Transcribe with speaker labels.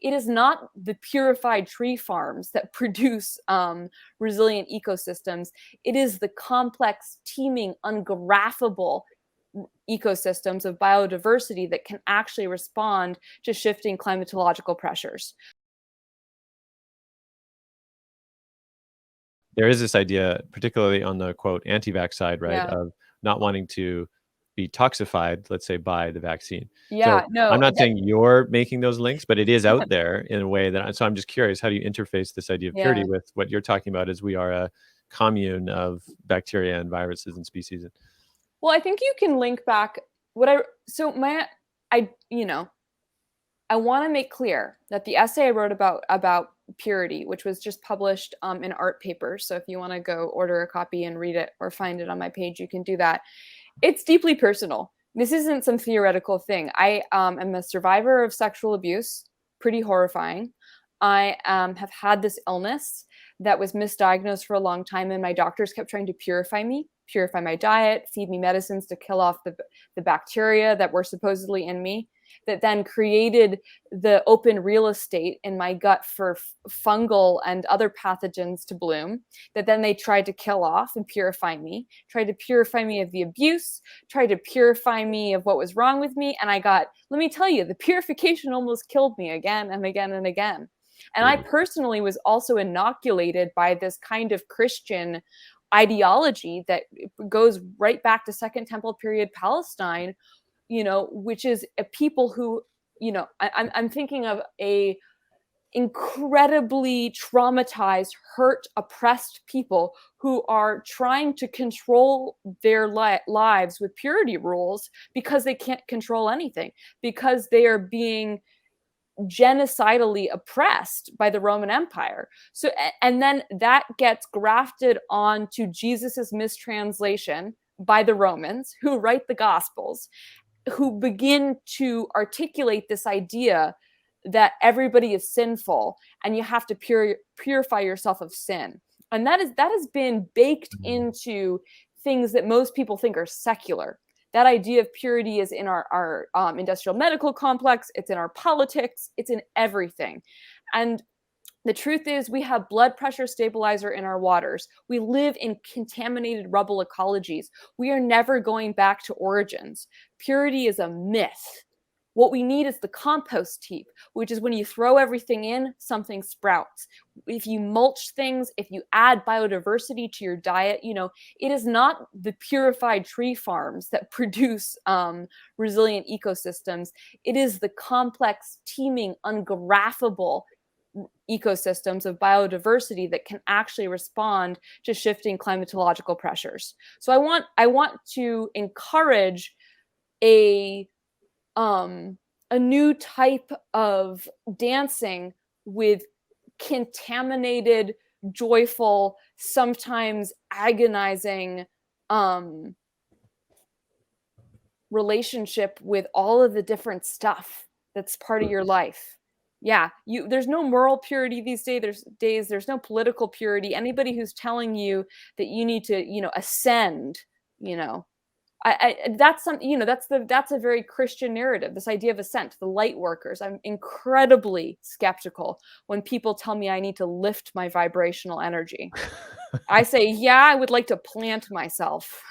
Speaker 1: It is not the purified tree farms that produce resilient ecosystems. It is the complex, teeming, ungraphable ecosystems of biodiversity that can actually respond to shifting climatological pressures.
Speaker 2: There is this idea, particularly on the quote anti-vax side, right,
Speaker 1: Yeah.
Speaker 2: of not wanting to be toxified, let's say, by the vaccine.
Speaker 1: Yeah,
Speaker 2: So I'm
Speaker 1: no,
Speaker 2: not
Speaker 1: that,
Speaker 2: saying you're making those links, but it is out there in a way that, so I'm just curious, how do you interface this idea of
Speaker 1: yeah.
Speaker 2: purity with what you're talking about as we are a commune of bacteria and viruses and species?
Speaker 1: Well, I think you can link back I, you know, I want to make clear that the essay I wrote about purity, which was just published in Art Papers. So if you want to go order a copy and read it or find it on my page, you can do that. It's deeply personal. This isn't some theoretical thing. I am a survivor of sexual abuse, pretty horrifying. I have had this illness that was misdiagnosed for a long time, and my doctors kept trying to purify me, purify my diet, feed me medicines to kill off the bacteria that were supposedly in me, that then created the open real estate in my gut for fungal and other pathogens to bloom, that then they tried to kill off and purify me, tried to purify me of the abuse, tried to purify me of what was wrong with me. And let me tell you, the purification almost killed me again and again and again. And I personally was also inoculated by this kind of Christian ideology that goes right back to Second Temple period Palestine, which is a people who, I'm thinking of a incredibly traumatized, hurt, oppressed people who are trying to control their lives with purity rules because they can't control anything, because they are being genocidally oppressed by the Roman Empire. So, and then that gets grafted onto Jesus's mistranslation by the Romans who write the Gospels, who begin to articulate this idea that everybody is sinful and you have to purify yourself of sin. And that has been baked into things that most people think are secular. That idea of purity is in our industrial medical complex. It's in our politics. It's in everything. And the truth is, we have blood pressure stabilizer in our waters. We live in contaminated rubble ecologies. We are never going back to origins. Purity is a myth. What we need is the compost heap, which is when you throw everything in, something sprouts. If you mulch things, if you add biodiversity to your diet, it is not the purified tree farms that produce resilient ecosystems. It is the complex, teeming, ungraphable ecosystems of biodiversity that can actually respond to shifting climatological pressures. So I want to encourage a new type of dancing with contaminated, joyful, sometimes agonizing relationship with all of the different stuff that's part of your life. Yeah, there's no moral purity these days. There's no political purity. Anybody who's telling you that you need to, ascend, that's that's a very Christian narrative. This idea of ascent, the light workers. I'm incredibly skeptical when people tell me I need to lift my vibrational energy. I say, yeah, I would like to plant myself.